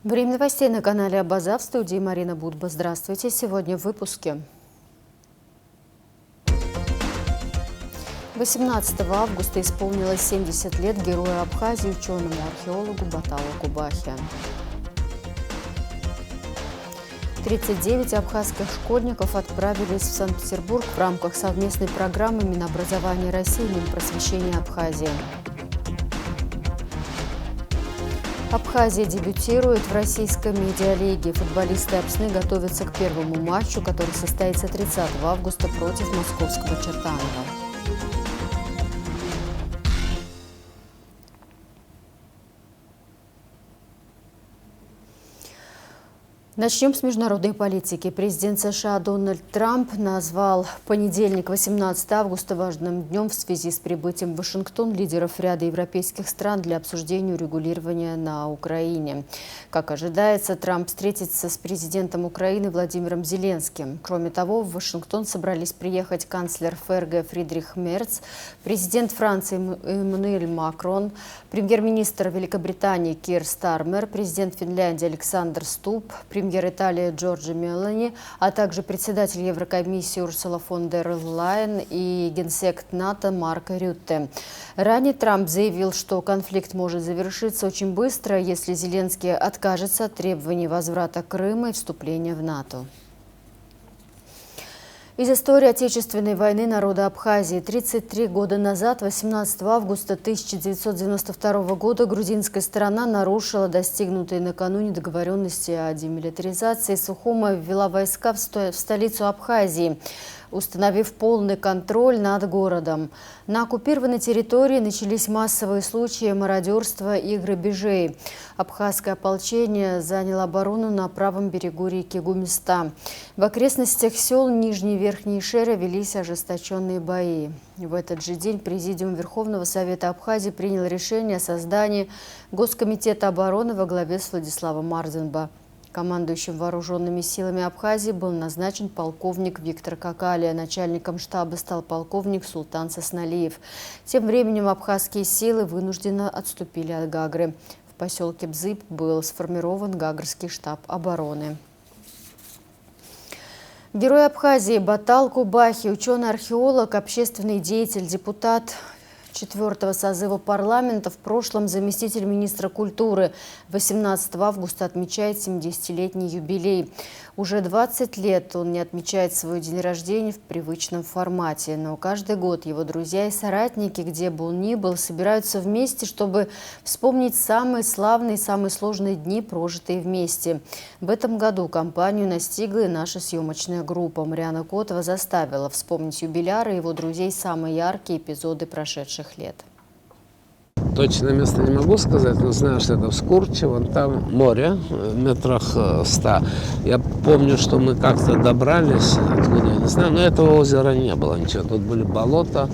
Время новостей на канале Абаза, в студии Марина Будба. Здравствуйте. Сегодня в выпуске. 18 августа исполнилось 70 лет герою Абхазии, ученому-археологу Баталу Кубахи. 39 абхазских школьников отправились в Санкт-Петербург в рамках совместной программы Минобразования России и Минпросвещения Абхазии. Абхазия дебютирует в российской медиалиге. Футболисты Апсны готовятся к первому матчу, который состоится 30 августа против московского Чертанова. Начнем с международной политики. Президент США Дональд Трамп назвал понедельник, 18 августа, важным днем в связи с прибытием в Вашингтон лидеров ряда европейских стран для обсуждения урегулирования на Украине. Как ожидается, Трамп встретится с президентом Украины Владимиром Зеленским. Кроме того, в Вашингтон собрались приехать канцлер ФРГ Фридрих Мерц, президент Франции Эммануэль Макрон, премьер-министр Великобритании Кир Стармер, президент Финляндии Александр Стуб, премьер Италии Джорджа Мелони, а также председатель Еврокомиссии Урсула фон дер Лайен и генсек НАТО Марк Рютте. Ранее Трамп заявил, что конфликт может завершиться очень быстро, если Зеленский откажется от требований возврата Крыма и вступления в НАТО. Из истории Отечественной войны народа Абхазии. 33 года назад, 18 августа 1992 года, грузинская сторона нарушила достигнутые накануне договоренности о демилитаризации. Сухума ввела войска в столицу Абхазии, установив полный контроль над городом. На оккупированной территории начались массовые случаи мародерства и грабежей. Абхазское ополчение заняло оборону на правом берегу реки Гумиста. В окрестностях сел Нижний и Верхний Шера велись ожесточенные бои. В этот же день Президиум Верховного Совета Абхазии принял решение о создании Госкомитета обороны во главе с Владиславом Марденбо. Командующим вооруженными силами Абхазии был назначен полковник Виктор Какалия. Начальником штаба стал полковник Султан Сосналиев. Тем временем абхазские силы вынужденно отступили от Гагры. В поселке Бзып был сформирован Гагрский штаб обороны. Герой Абхазии Батал Кубахи, ученый-археолог, общественный деятель, депутат 4-го созыва парламента, в прошлом заместитель министра культуры. 18 августа отмечает 70-летний юбилей. Уже 20 лет он не отмечает свой день рождения в привычном формате. Но каждый год его друзья и соратники, где бы он ни был, собираются вместе, чтобы вспомнить самые славные, самые сложные дни, прожитые вместе. В этом году компанию настигла и наша съемочная группа. Мариана Котова заставила вспомнить юбиляра и его друзей самые яркие эпизоды прошедших лет. Точное место не могу сказать, но знаю, что это в Скурче, вон там море, метрах 100. Я помню, что мы как-то добрались, откуда, я не знаю, но этого озера не было ничего. Тут были болота,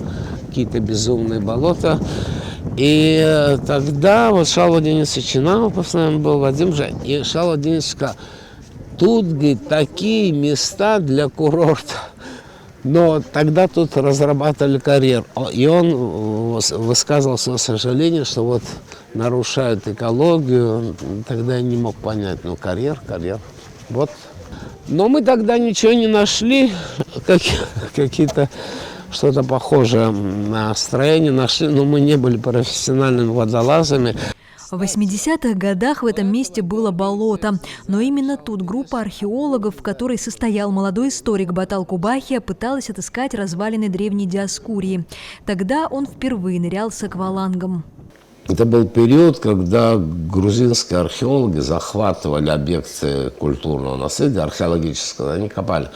какие-то безумные болота. И тогда вот Шалва Денисович Чинамов, с нами был, Вадим же, и Шалва Денисович сказал: тут, говорит, такие места для курорта. Но тогда тут разрабатывали карьер, и он высказывал свое сожаление, что вот нарушают экологию. Тогда я не мог понять, ну карьер, вот. Но мы тогда ничего не нашли, какие-то что-то похожее на строение нашли, но мы не были профессиональными водолазами. В 80-х годах в этом месте было болото. Но именно тут группа археологов, в которой состоял молодой историк Батал Кубахи, пыталась отыскать развалины древней Диоскурии. Тогда он впервые нырял с аквалангом. Это был период, когда грузинские археологи захватывали объекты культурного наследия, археологического, они копали.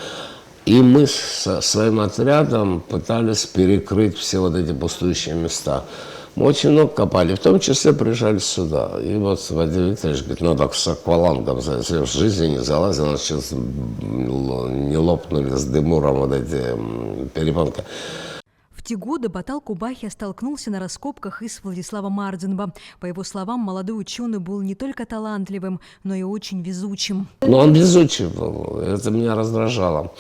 И мы со своим отрядом пытались перекрыть все вот эти пустующие места. Мы очень много копали, в том числе приезжали сюда. И вот Вадим Викторович говорит, ну так с аквалангом, в жизни не залазил, у нас сейчас не лопнули с Демуром вот эти перепонки. В те годы Батал Кубахи столкнулся на раскопках и с Владиславом Марденбо. По его словам, молодой ученый был не только талантливым, но и очень везучим. Ну, он везучий был, это меня раздражало.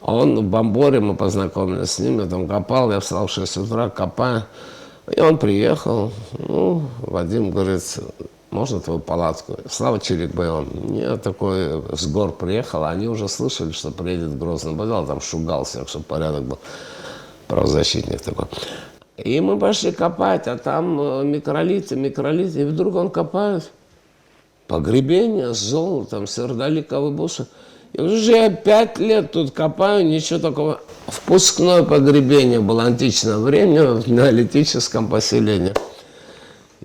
Он в Бамборе, мы познакомились с ним, я там копал, я встал в 6 утра, копаю. И он приехал, ну, Вадим говорит, можно твою палатку? Слава Черикбаеву, я такой с гор приехал, они уже слышали, что приедет Грозный Бадал, там шугался, чтобы порядок был, правозащитник такой. И мы пошли копать, а там микролиты, и вдруг он копает погребение с золотом, сердоликовый бусы. Я говорю, я 5 лет тут копаю, ничего такого. Впускное погребение было античного времени в неолитическом поселении.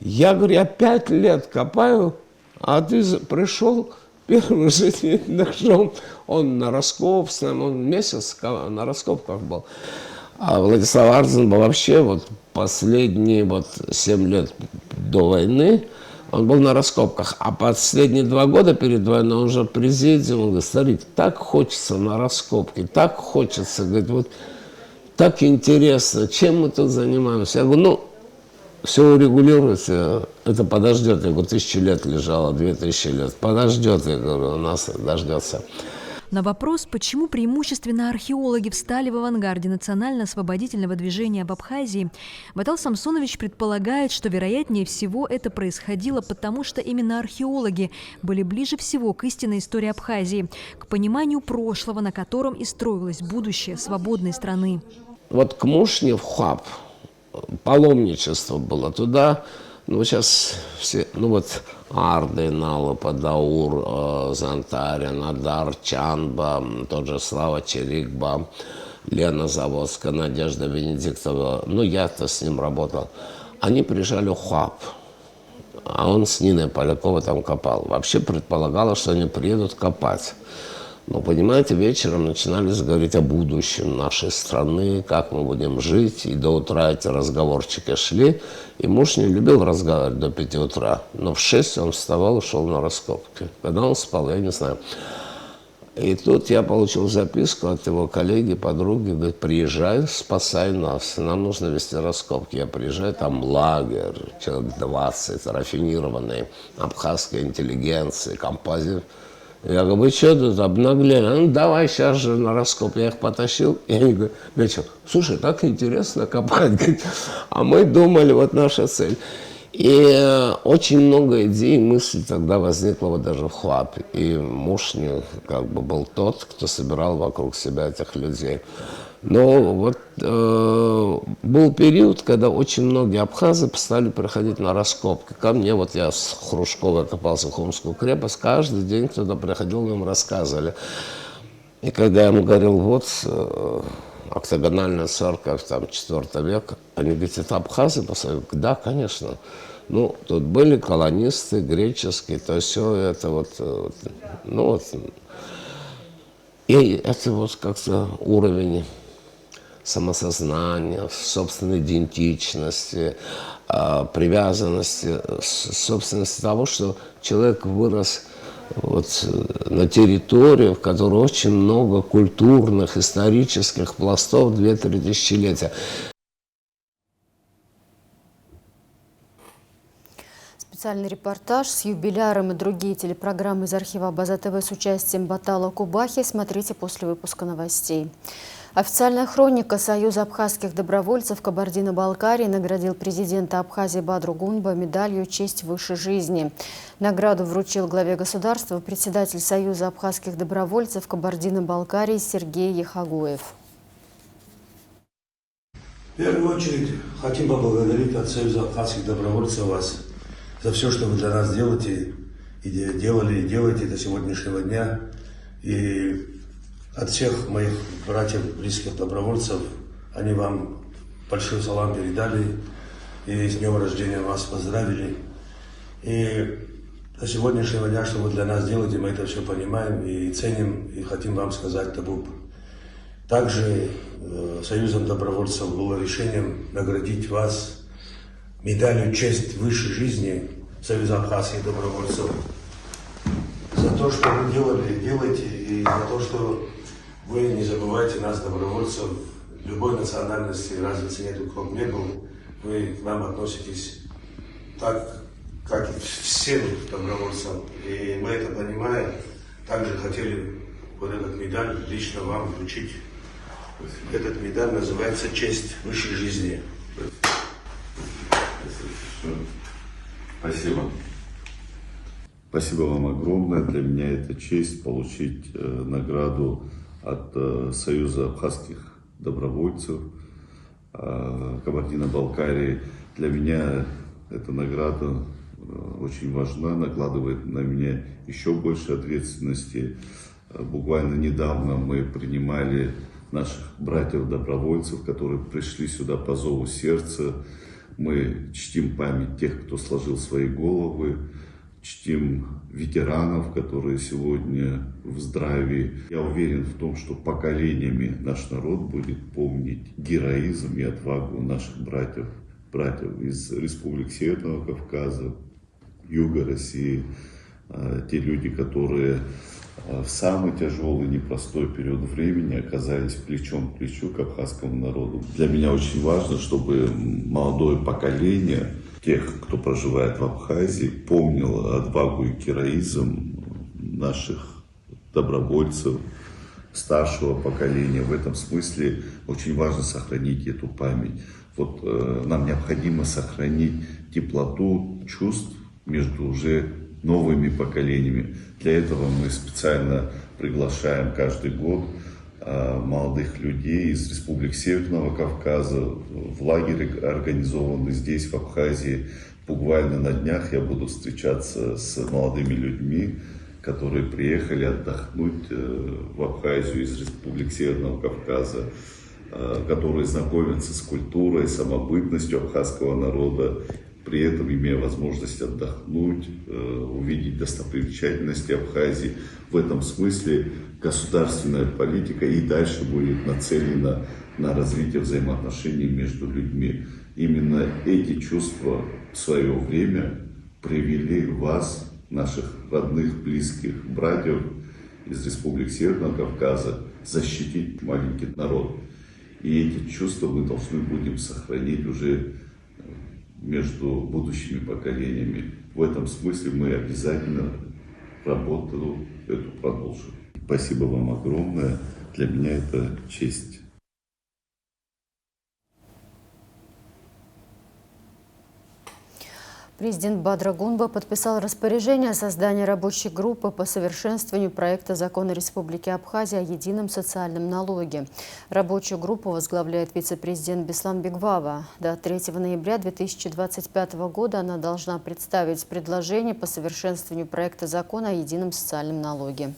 Я говорю, я 5 лет копаю, а ты пришел, первый жизнь нашел. Он на раскопе, он месяц на раскопках был. А Владислав Арзин был вообще вот последние 7 лет до войны, он был на раскопках. А последние 2 года перед войной он уже президиум, он говорит, смотрите, так хочется на раскопке, так хочется, говорит, вот так интересно, чем мы тут занимаемся. Я говорю, все урегулируется, это подождет. Я говорю, 1000 лет лежало, 2000 лет, подождет, я говорю, у нас дождется. На вопрос, почему преимущественно археологи встали в авангарде национально-освободительного движения в Абхазии, Батал Самсонович предполагает, что, вероятнее всего, это происходило потому, что именно археологи были ближе всего к истинной истории Абхазии, к пониманию прошлого, на котором и строилось будущее свободной страны. Вот к Мушне в Хуап паломничество было. Туда, сейчас все, Арды, Налупа, Даур, Зантарин, Адар, Чанба, тот же Слава Черикба, Лена Заводская, Надежда Венедиктова. Я-то с ним работал. Они приезжали в Хуап, а он с Ниной Поляковой там копал. Вообще предполагалось, что они приедут копать. Но, понимаете, вечером начинали говорить о будущем нашей страны, как мы будем жить. И до утра эти разговорчики шли. И муж не любил разговаривать до 5 утра. Но в 6 он вставал и шел на раскопки. Когда он спал, я не знаю. И тут я получил записку от его коллеги, подруги. Говорит, приезжай, спасай нас. Нам нужно вести раскопки. Я приезжаю, там лагерь, человек 20, рафинированной абхазской интеллигенции, композитор. Я говорю, вы что тут обнаглели? Давай сейчас же на раскоп. Я их потащил. И они говорят, вечер, слушай, так интересно копать. А мы думали, вот наша цель. И очень много идей, мыслей тогда возникло даже в Хуапе. И Мушни был тот, кто собирал вокруг себя этих людей. Но был период, когда очень многие абхазы стали приходить на раскопки. Ко мне, я с Хрушковой копался в Хумскую крепость, каждый день кто-то приходил, им рассказывали. И когда я ему говорил, октагональная церковь, 4 века, они говорят, это абхазы? Да, конечно. Тут были колонисты греческие, то все это и это как-то уровень самосознания, собственной идентичности, привязанности, собственности того, что человек вырос на территории, в которой очень много культурных, исторических пластов 2-3 тысячелетия. Специальный репортаж с юбиляром и другие телепрограммы из архива База ТВ с участием Батала Кубахи смотрите после выпуска новостей. Официальная хроника Союза абхазских добровольцев Кабардино-Балкарии наградил президента Абхазии Бадру Гунба медалью «Честь выше жизни». Награду вручил главе государства председатель Союза абхазских добровольцев Кабардино-Балкарии Сергей Яхагуев. В первую очередь хотим поблагодарить от Союза абхазских добровольцев вас за все, что вы для нас делаете, и делали, и делаете до сегодняшнего дня. И от всех моих братьев, близких добровольцев, они вам большой салам передали, и с днем рождения вас поздравили. И до сегодняшнего дня, что вы для нас делаете, мы это все понимаем и ценим, и хотим вам сказать табуб. Также Союзом добровольцев было решением наградить вас медалью «Честь выше жизни» Союза абхазских добровольцев за то, что вы делаете, и за то, что вы не забывайте нас, добровольцев, любой национальности, разницы нету, кто бы ни был, вы к нам относитесь так, как и всем добровольцам, и мы это понимаем. Также хотели вот этот медаль лично вам вручить. Этот медаль называется «Честь высшей жизни». Спасибо. Спасибо вам огромное. Для меня это честь получить награду от Союза абхазских добровольцев Кабардино-Балкарии. Для меня эта награда очень важна, накладывает на меня еще больше ответственности. Буквально недавно мы принимали наших братьев-добровольцев, которые пришли сюда по зову сердца. Мы чтим память тех, кто сложил свои головы, чтим ветеранов, которые сегодня в здравии. Я уверен в том, что поколениями наш народ будет помнить героизм и отвагу наших братьев из республик Северного Кавказа, юга России, те люди, которые в самый тяжелый, непростой период времени оказались плечом к плечу к абхазскому народу. Для меня очень важно, чтобы молодое поколение тех, кто проживает в Абхазии, помнило отвагу и героизм наших добровольцев, старшего поколения. В этом смысле очень важно сохранить эту память. Вот нам необходимо сохранить теплоту чувств между уже новыми поколениями. Для этого мы специально приглашаем каждый год молодых людей из республик Северного Кавказа в лагерь, организованный здесь, в Абхазии. Буквально на днях я буду встречаться с молодыми людьми, которые приехали отдохнуть в Абхазию из республик Северного Кавказа, которые знакомятся с культурой, самобытностью абхазского народа, при этом имея возможность отдохнуть, увидеть достопримечательности Абхазии. В этом смысле государственная политика и дальше будет нацелена на развитие взаимоотношений между людьми. Именно эти чувства в свое время привели вас, наших родных, близких братьев из республик Северного Кавказа, защитить маленький народ. И эти чувства мы должны будем сохранить уже между будущими поколениями. В этом смысле мы обязательно работу эту продолжим. Спасибо вам огромное. Для меня это честь. Президент Бадра Гунба подписал распоряжение о создании рабочей группы по совершенствованию проекта закона Республики Абхазия о едином социальном налоге. Рабочую группу возглавляет вице-президент Беслан Бегвава. До 3 ноября 2025 года она должна представить предложение по совершенствованию проекта закона о едином социальном налоге.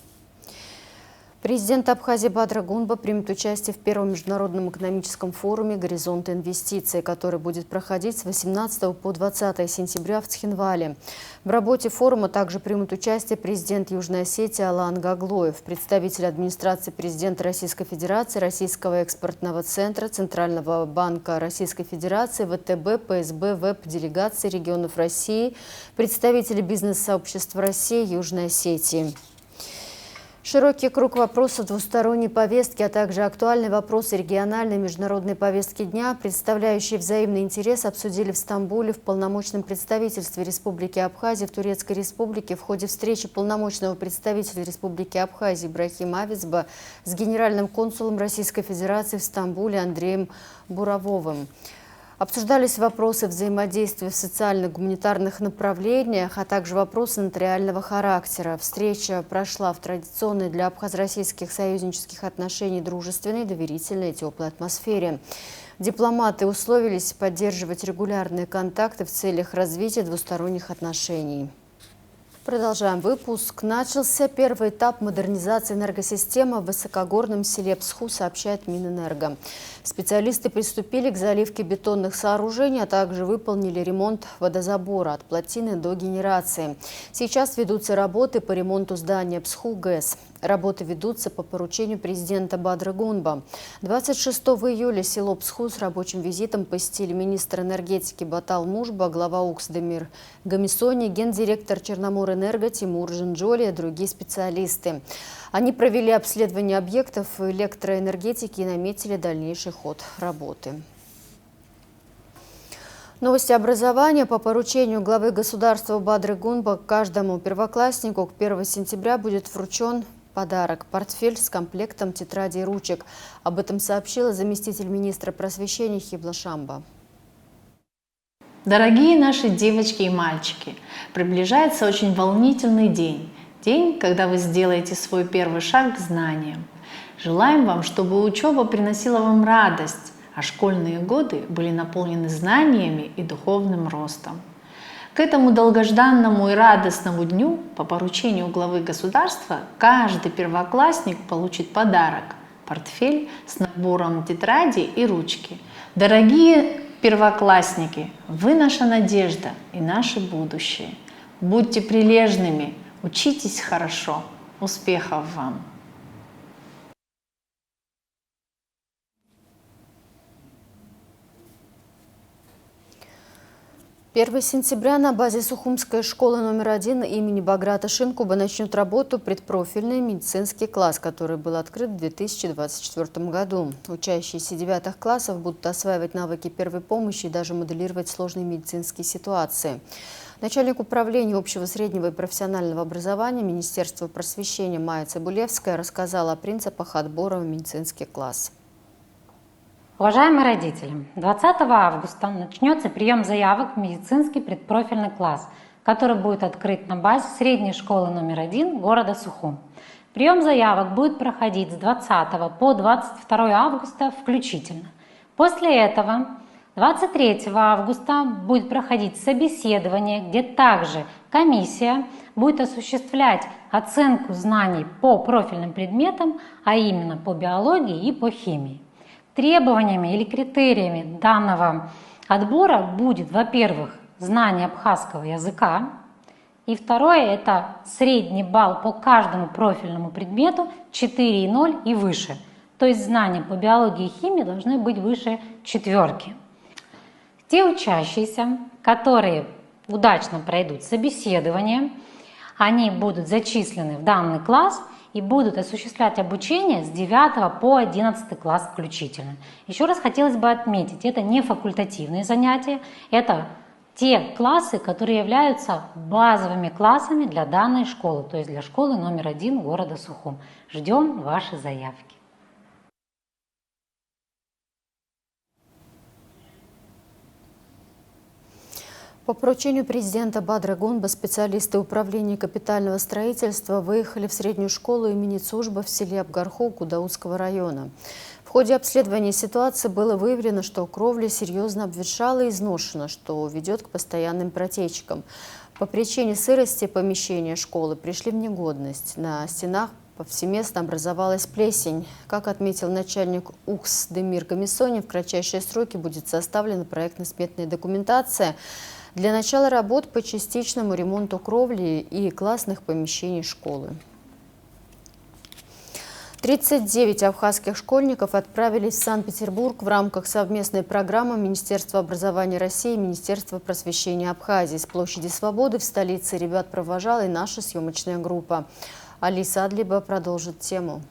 Президент Абхазии Бадра Гунба примет участие в первом международном экономическом форуме «Горизонт инвестиций», который будет проходить с 18 по 20 сентября в Цхинвале. В работе форума также примут участие президент Южной Осетии Алан Гаглоев, представитель администрации президента Российской Федерации, Российского экспортного центра, Центрального банка Российской Федерации, ВТБ, ПСБ, ВЭП, делегации регионов России, представители бизнес-сообщества России и Южной Осетии. Широкий круг вопросов двусторонней повестки, а также актуальные вопросы региональной и международной повестки дня, представляющие взаимный интерес, обсудили в Стамбуле в полномочном представительстве Республики Абхазия в Турецкой Республике в ходе встречи полномочного представителя Республики Абхазия Ибрахима Авицба с генеральным консулом Российской Федерации в Стамбуле Андреем Бурововым. Обсуждались вопросы взаимодействия в социально-гуманитарных направлениях, а также вопросы нотариального характера. Встреча прошла в традиционной для абхазо-российских союзнических отношений дружественной, доверительной и теплой атмосфере. Дипломаты условились поддерживать регулярные контакты в целях развития двусторонних отношений. Продолжаем выпуск. Начался первый этап модернизации энергосистемы в высокогорном селе Псху, сообщает Минэнерго. Специалисты приступили к заливке бетонных сооружений, а также выполнили ремонт водозабора от плотины до генерации. Сейчас ведутся работы по ремонту здания Псху ГЭС. Работы ведутся по поручению президента Бадра Гунба. 26 июля село Псху с рабочим визитом посетили министр энергетики Батал Мужба, глава УКС Демир Гамисони, гендиректор Черноморэнерго Тимур Жинджоли и другие специалисты. Они провели обследование объектов электроэнергетики и наметили дальнейший ход работы. Новости образования. По поручению главы государства Бадры Гунба каждому первокласснику к 1 сентября будет вручен подарок – портфель с комплектом тетради и ручек. Об этом сообщила заместитель министра просвещения Хибла Шамба. Дорогие наши девочки и мальчики, приближается очень волнительный день. День, когда вы сделаете свой первый шаг к знаниям. Желаем вам, чтобы учеба приносила вам радость, а школьные годы были наполнены знаниями и духовным ростом. К этому долгожданному и радостному дню по поручению главы государства каждый первоклассник получит подарок – портфель с набором тетради и ручки. Дорогие первоклассники, вы наша надежда и наше будущее. Будьте прилежными, учитесь хорошо. Успехов вам! 1 сентября на базе Сухумской школы номер 1 имени Баграта Шинкуба начнет работу предпрофильный медицинский класс, который был открыт в 2024 году. Учащиеся 9 классов будут осваивать навыки первой помощи и даже моделировать сложные медицинские ситуации. Начальник управления общего среднего и профессионального образования Министерства просвещения Майя Цибулевская рассказала о принципах отбора в медицинский класс. Уважаемые родители, 20 августа начнется прием заявок в медицинский предпрофильный класс, который будет открыт на базе средней школы номер 1 города Сухум. Прием заявок будет проходить с 20 по 22 августа включительно. После этого 23 августа будет проходить собеседование, где также комиссия будет осуществлять оценку знаний по профильным предметам, а именно по биологии и по химии. Требованиями или критериями данного отбора будет, во-первых, знание абхазского языка, и второе – это средний балл по каждому профильному предмету 4,0 и выше. То есть знания по биологии и химии должны быть выше 4. Те учащиеся, которые удачно пройдут собеседование, они будут зачислены в данный класс и будут осуществлять обучение с 9 по 11 класс включительно. Еще раз хотелось бы отметить, это не факультативные занятия, это те классы, которые являются базовыми классами для данной школы, то есть для школы номер 1 города Сухум. Ждем ваши заявки. По поручению президента Бадра Гунба специалисты управления капитального строительства выехали в среднюю школу имени Цужба в селе Абгарху Кудаутского района. В ходе обследования ситуации было выявлено, что кровля серьезно обветшала и изношена, что ведет к постоянным протечкам. По причине сырости помещения школы пришли в негодность. На стенах повсеместно образовалась плесень. Как отметил начальник УКС Демир Комиссони, в кратчайшие сроки будет составлена проектно-сметная документация для начала работ по частичному ремонту кровли и классных помещений школы. 39 абхазских школьников отправились в Санкт-Петербург в рамках совместной программы Министерства образования России и Министерства просвещения Абхазии. С площади Свободы в столице ребят провожала и наша съемочная группа. Алиса Адлиба продолжит тему.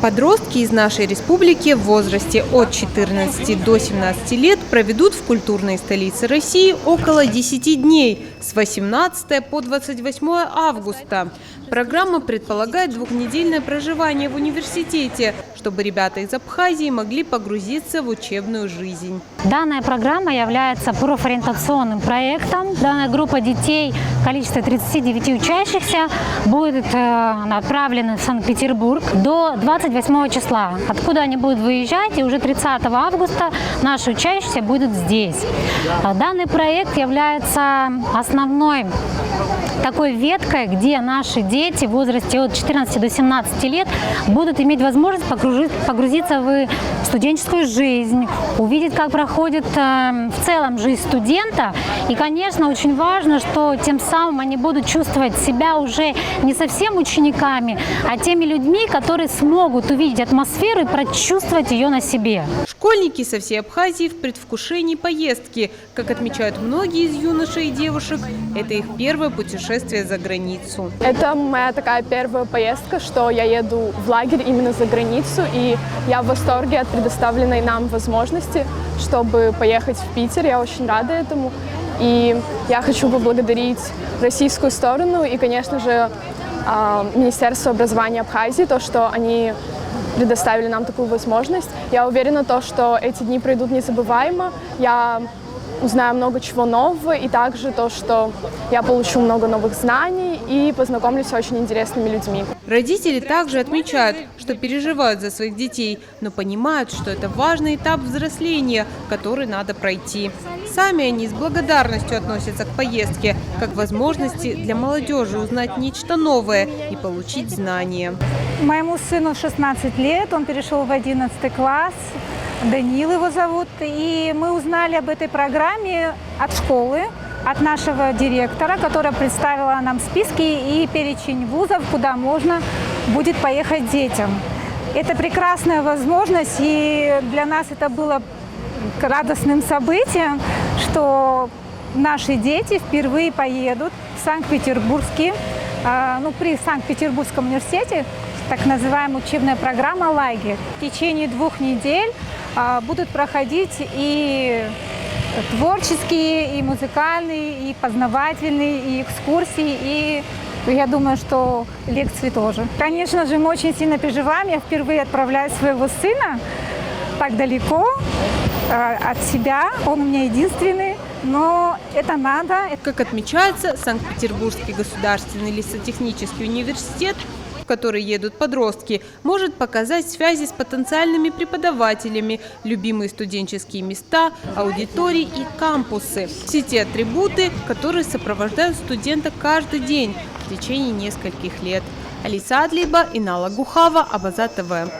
Подростки из нашей республики в возрасте от 14 до 17 лет проведут в культурной столице России около 10 дней с 18 по 28 августа. Программа предполагает двухнедельное проживание в университете, чтобы ребята из Абхазии могли погрузиться в учебную жизнь. Данная программа является профориентационным проектом. Данная группа детей в количестве 39 учащихся будет отправлена в Санкт-Петербург до 28 числа, откуда они будут выезжать, и уже 30 августа наши учащиеся будут здесь. Данный проект является основной такой веткой, где наши дети в возрасте от 14 до 17 лет будут иметь возможность погрузиться в студенческую жизнь, увидеть, как проходит в целом жизнь студента. И, конечно, очень важно, что тем самым они будут чувствовать себя уже не совсем учениками, а теми людьми, которые смогут увидеть атмосферу и прочувствовать ее на себе. Школьники со всей Абхазии в предвкушении поездки. Как отмечают многие из юношей и девушек, это их первое путешествие за границу. Это моя такая первая поездка, что я еду в лагерь именно за границу, и я в восторге от предоставленной нам возможности, чтобы поехать в Питер. Я очень рада этому. И я хочу поблагодарить российскую сторону и, конечно же, Министерство образования Абхазии, то, что они предоставили нам такую возможность. Я уверена, что эти дни пройдут незабываемо. Я узнаю много чего нового, и также то, что я получу много новых знаний и познакомлюсь с очень интересными людьми. Родители также отмечают, что переживают за своих детей, но понимают, что это важный этап взросления, который надо пройти. Сами они с благодарностью относятся к поездке, как к возможности для молодежи узнать нечто новое и получить знания. Моему сыну 16 лет, он перешел в 11 класс, Даниил его зовут, и мы узнали об этой программе от школы, от нашего директора, которая представила нам списки и перечень вузов, куда можно будет поехать детям. Это прекрасная возможность, и для нас это было радостным событием, что наши дети впервые поедут в Санкт-Петербургский, при Санкт-Петербургском университете, так называемая учебная программа «Лагерь». В течение 2 недель будут проходить и творческие, и музыкальные, и познавательные, и экскурсии, и я думаю, что лекции тоже. Конечно же, мы очень сильно переживаем. Я впервые отправляю своего сына так далеко от себя. Он у меня единственный, но это надо. Как отмечается, Санкт-Петербургский государственный лесотехнический университет, в который едут подростки, может показать связи с потенциальными преподавателями, любимые студенческие места, аудитории и кампусы. Все те атрибуты, которые сопровождают студента каждый день в течение нескольких лет. Алиса Адлиба, Инала Гухава, Абаза ТВ.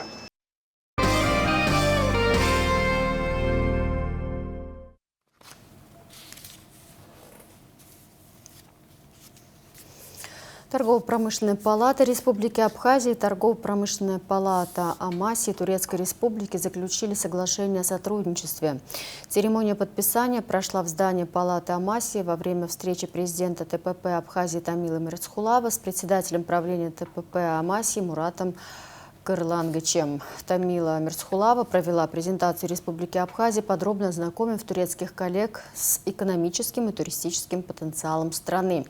Торгово-промышленная палата Республики Абхазия и Торгово-промышленная палата Амаси Турецкой Республики заключили соглашение о сотрудничестве. Церемония подписания прошла в здании палаты Амаси во время встречи президента ТПП Абхазии Тамила Мирцхулава с председателем правления ТПП Амаси Муратом Кырлангычем. Тамила Мирцхулава провела презентацию Республики Абхазия, подробно ознакомив турецких коллег с экономическим и туристическим потенциалом страны.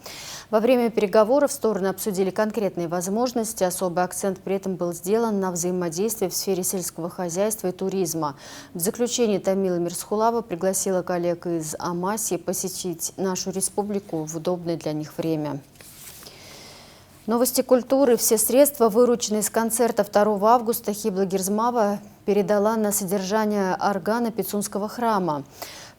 Во время переговоров стороны обсудили конкретные возможности. Особый акцент при этом был сделан на взаимодействии в сфере сельского хозяйства и туризма. В заключение Тамила Мирцхулава пригласила коллег из Амаси посетить нашу республику в удобное для них время. Новости культуры. Все средства, вырученные с концерта 2 августа, Хибла Гирзмава передала на содержание органа Пицунского храма.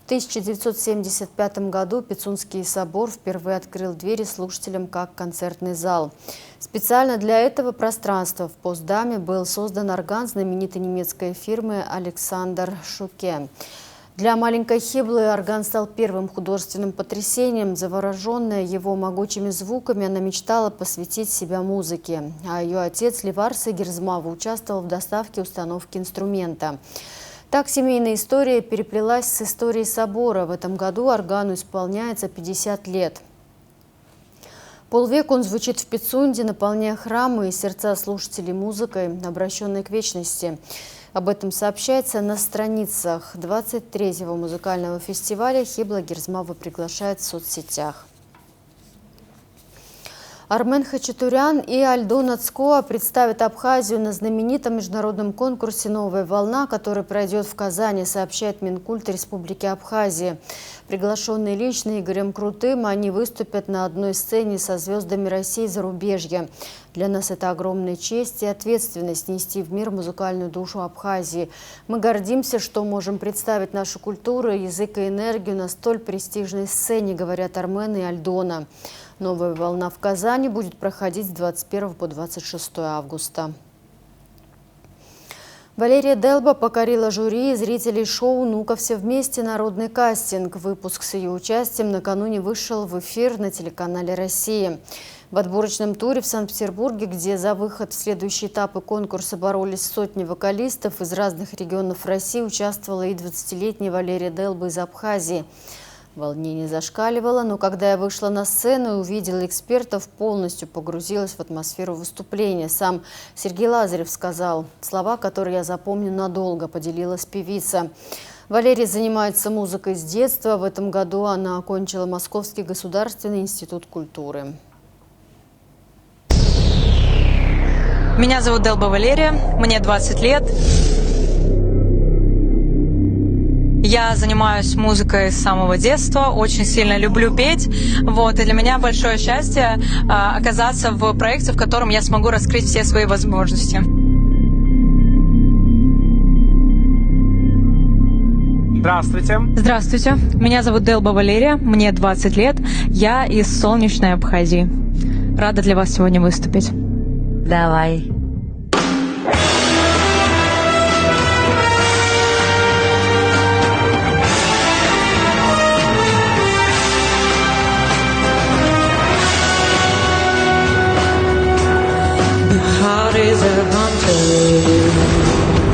В 1975 году Пицунский собор впервые открыл двери слушателям как концертный зал. Специально для этого пространства в Постдаме был создан орган знаменитой немецкой фирмы «Александр Шуке». Для маленькой Хиблы орган стал первым художественным потрясением. Завороженная его могучими звуками, она мечтала посвятить себя музыке. А ее отец Ливарса Гирзмава участвовал в доставке и установке инструмента. Так семейная история переплелась с историей собора. В этом году органу исполняется 50 лет. Полвека он звучит в Пицунде, наполняя храмы и сердца слушателей музыкой, обращенной к вечности. Об этом сообщается на страницах 23-го музыкального фестиваля. Хибла Гирзмава приглашает в соцсетях. Армен Хачатурян и Альдона Цкоа представят Абхазию на знаменитом международном конкурсе «Новая волна», который пройдет в Казани, сообщает Минкульт Республики Абхазия. Приглашенные лично Игорем Крутым, они выступят на одной сцене со звездами России и зарубежья. Для нас это огромная честь и ответственность нести в мир музыкальную душу Абхазии. Мы гордимся, что можем представить нашу культуру, язык и энергию на столь престижной сцене, говорят Армен и Альдона. «Новая волна» в Казани будет проходить с 21 по 26 августа. Валерия Делба покорила жюри и зрителей шоу «Ну-ка все вместе. Народный кастинг». Выпуск с ее участием накануне вышел в эфир на телеканале «Россия». В отборочном туре в Санкт-Петербурге, где за выход в следующие этапы конкурса боролись сотни вокалистов из разных регионов России, участвовала и 20-летняя Валерия Делба из Абхазии. Волнение зашкаливало, но когда я вышла на сцену и увидела экспертов, полностью погрузилась в атмосферу выступления. Сам Сергей Лазарев сказал слова, которые я запомню надолго, поделилась певица. Валерия занимается музыкой с детства. В этом году она окончила Московский государственный институт культуры. Меня зовут Делба Валерия, мне 20 лет. Я занимаюсь музыкой с самого детства, очень сильно люблю петь. Вот, и для меня большое счастье оказаться в проекте, в котором я смогу раскрыть все свои возможности. Здравствуйте. Здравствуйте. Меня зовут Делба Валерия, мне 20 лет. Я из солнечной Абхазии. Рада для вас сегодня выступить. Давай.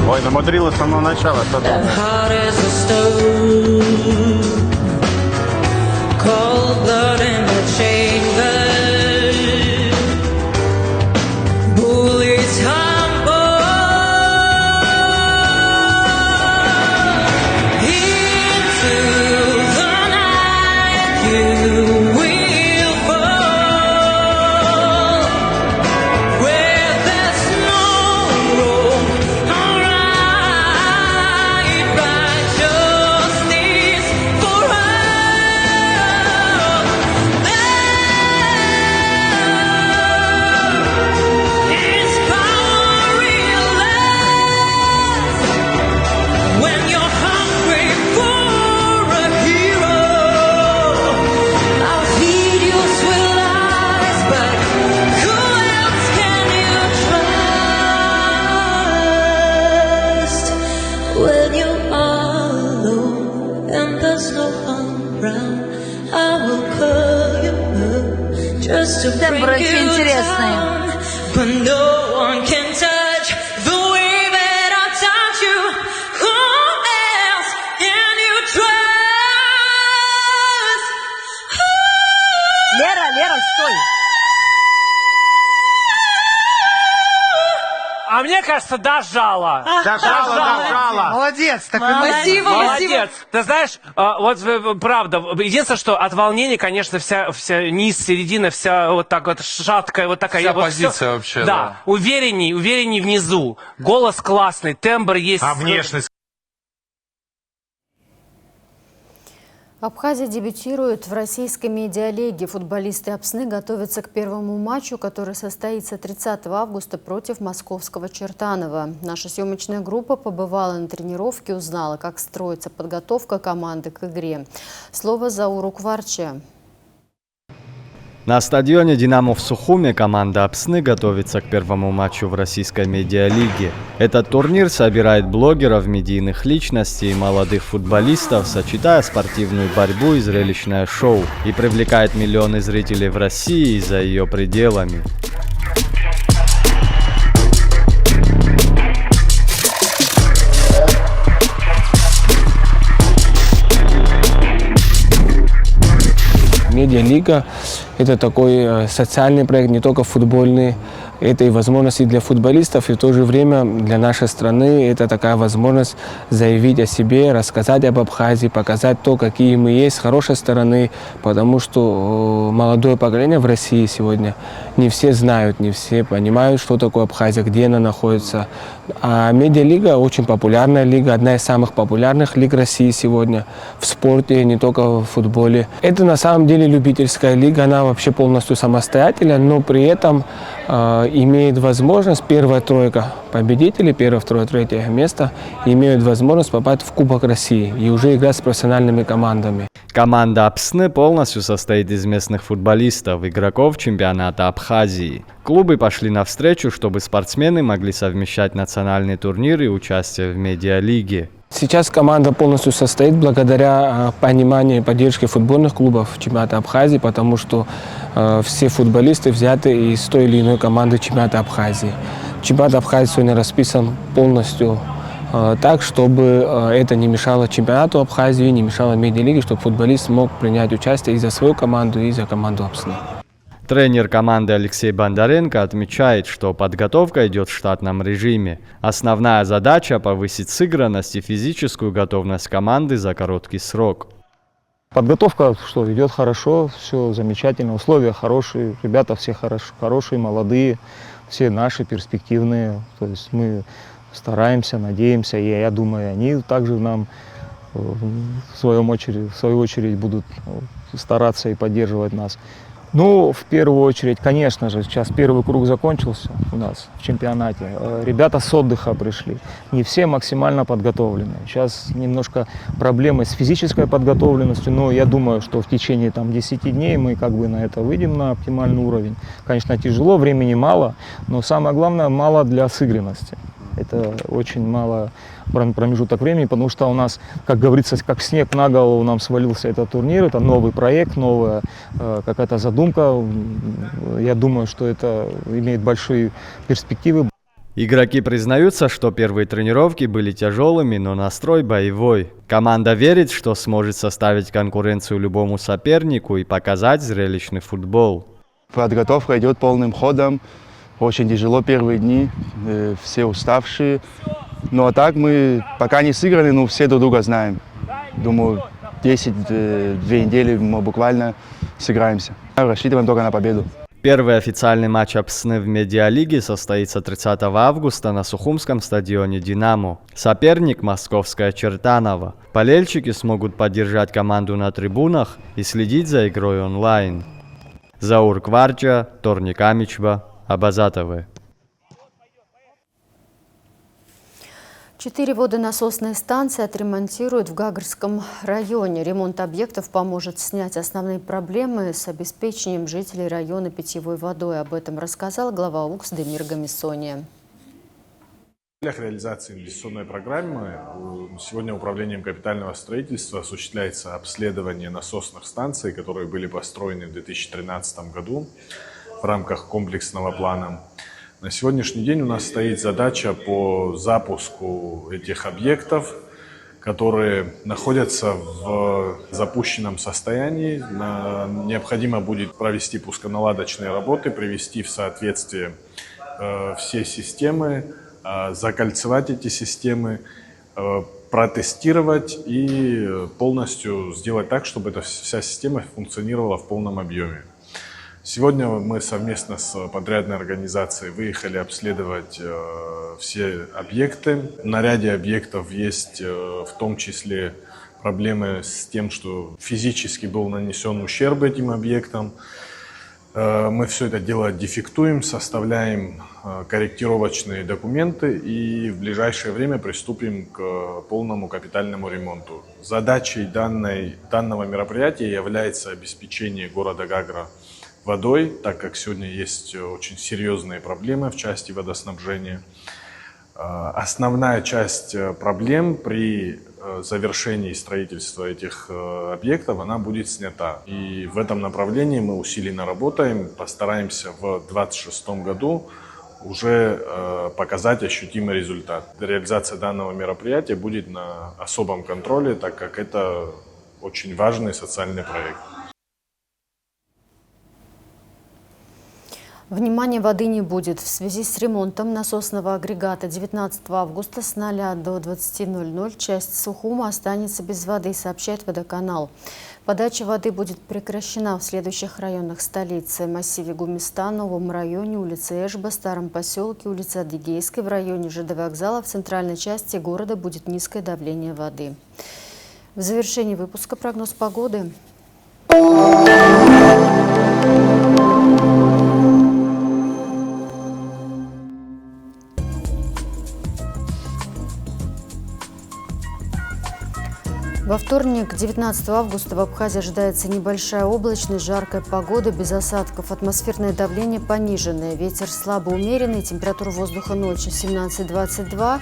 Ой, намудрила с самого начала. Что там? Тембр очень интересный. Лера, стой! А мне кажется, дожала. Дожала. Молодец. Спасибо. Молодец. Ты знаешь, вот правда, единственное, что от волнения, конечно, вся низ, середина, вся вот так вот шаткая, вот такая. Вся вот позиция все, вообще. Да, уверенней внизу. Голос классный, тембр есть. А внешность? Абхазия дебютирует в российской медиалиге. Футболисты Апсны готовятся к первому матчу, который состоится 30 августа против московского Чертанова. Наша съемочная группа побывала на тренировке, узнала, как строится подготовка команды к игре. Слово Зауру Кварче. На стадионе «Динамо» в Сухуме команда Апсны готовится к первому матчу в российской медиалиге. Этот турнир собирает блогеров, медийных личностей и молодых футболистов, сочетая спортивную борьбу и зрелищное шоу, и привлекает миллионы зрителей в России и за ее пределами. Медиалига – это такой социальный проект, не только футбольный. Это и возможность и для футболистов, и в то же время для нашей страны это такая возможность заявить о себе, рассказать об Абхазии, показать то, какие мы есть с хорошей стороны, потому что молодое поколение в России сегодня не все знают, не все понимают, что такое Абхазия, где она находится. А медиалига очень популярная лига, одна из самых популярных лиг России сегодня в спорте, не только в футболе. Это на самом деле любительская лига, она вообще полностью самостоятельная, но при этом имеет возможность, первая тройка победителей, первое, второе, третье место, имеют возможность попасть в Кубок России и уже играть с профессиональными командами. Команда Апсны полностью состоит из местных футболистов, игроков чемпионата Абхазии. Клубы пошли навстречу, чтобы спортсмены могли совмещать национальные турниры и участие в медиалиге. Сейчас команда полностью состоит благодаря пониманию и поддержке футбольных клубов чемпионата Абхазии, потому что все футболисты взяты из той или иной команды чемпионата Абхазии. Чемпионат Абхазии сегодня расписан полностью так, чтобы это не мешало чемпионату Абхазии, не мешало медиалиге, чтобы футболист мог принять участие и за свою команду, и за команду Апсны. Тренер команды Алексей Бондаренко отмечает, что подготовка идет в штатном режиме. Основная задача – повысить сыгранность и физическую готовность команды за короткий срок. Подготовка идет хорошо, все замечательно, условия хорошие, ребята все хорошие, молодые, все наши, перспективные. То есть мы стараемся, надеемся, и я думаю, они также нам в свою очередь будут стараться и поддерживать нас. Ну, в первую очередь, конечно же, сейчас первый круг закончился у нас в чемпионате. Ребята с отдыха пришли. Не все максимально подготовлены. Сейчас немножко проблемы с физической подготовленностью, но я думаю, что в течение 10 дней мы как бы на это выйдем на оптимальный уровень. Конечно, тяжело, времени мало, но самое главное, мало для сыгранности. Это очень мало промежуток времени, потому что у нас, как говорится, как снег на голову нам свалился этот турнир. Это новый проект, новая какая-то задумка. Я думаю, что это имеет большие перспективы. Игроки признаются, что первые тренировки были тяжелыми, но настрой боевой. Команда верит, что сможет составить конкуренцию любому сопернику и показать зрелищный футбол. Подготовка идет полным ходом. Очень тяжело первые дни, все уставшие. Ну а так мы пока не сыграли, но все друг друга знаем. Думаю, 10-2 недели мы буквально сыграемся. Рассчитываем только на победу. Первый официальный матч Апсны в медиалиге состоится 30 августа на Сухумском стадионе «Динамо». Соперник – московская Чертаново. Болельщики смогут поддержать команду на трибунах и следить за игрой онлайн. Заур Кварча, Торник Амичба, Абазатовы. 4 водонасосные станции отремонтируют в Гагарском районе. Ремонт объектов поможет снять основные проблемы с обеспечением жителей района питьевой водой. Об этом рассказал глава УКС Демир Гамисония. В целях реализации инвестиционной программы сегодня управлением капитального строительства осуществляется обследование насосных станций, которые были построены в 2013 году в рамках комплексного плана. На сегодняшний день у нас стоит задача по запуску этих объектов, которые находятся в запущенном состоянии. Необходимо будет провести пусконаладочные работы, привести в соответствие все системы, закольцевать эти системы, протестировать и полностью сделать так, чтобы эта вся система функционировала в полном объеме. Сегодня мы совместно с подрядной организацией выехали обследовать все объекты. На ряде объектов есть в том числе проблемы с тем, что физически был нанесен ущерб этим объектам. Мы все это дело дефектуем, составляем корректировочные документы и в ближайшее время приступим к полному капитальному ремонту. Задачей данного мероприятия является обеспечение города Гагра водой, так как сегодня есть очень серьезные проблемы в части водоснабжения. Основная часть проблем при завершении строительства этих объектов, она будет снята. И в этом направлении мы усиленно работаем, постараемся в 2026 году уже показать ощутимый результат. Реализация данного мероприятия будет на особом контроле, так как это очень важный социальный проект. Внимания воды не будет. В связи с ремонтом насосного агрегата 19 августа с 0 до 20:00 часть Сухума останется без воды, сообщает водоканал. Подача воды будет прекращена в следующих районах столицы: массиве Гумиста, Новом районе, улице Эшба, Старом поселке, улице Адыгейской, в районе ЖД вокзала. В центральной части города будет низкое давление воды. В завершении выпуска прогноз погоды. Во вторник, 19 августа, в Абхазии ожидается небольшая облачность, жаркая погода, без осадков. Атмосферное давление пониженное, ветер слабо умеренный, температура воздуха ночью 17-22,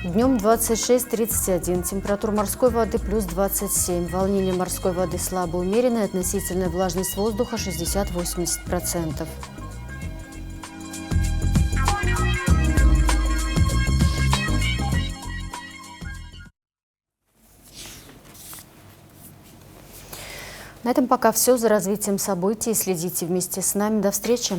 днем 26-31, температура морской воды плюс 27, волнение морской воды слабо умеренное, относительная влажность воздуха 60-80%. На этом пока все. За развитием событий следите вместе с нами. До встречи!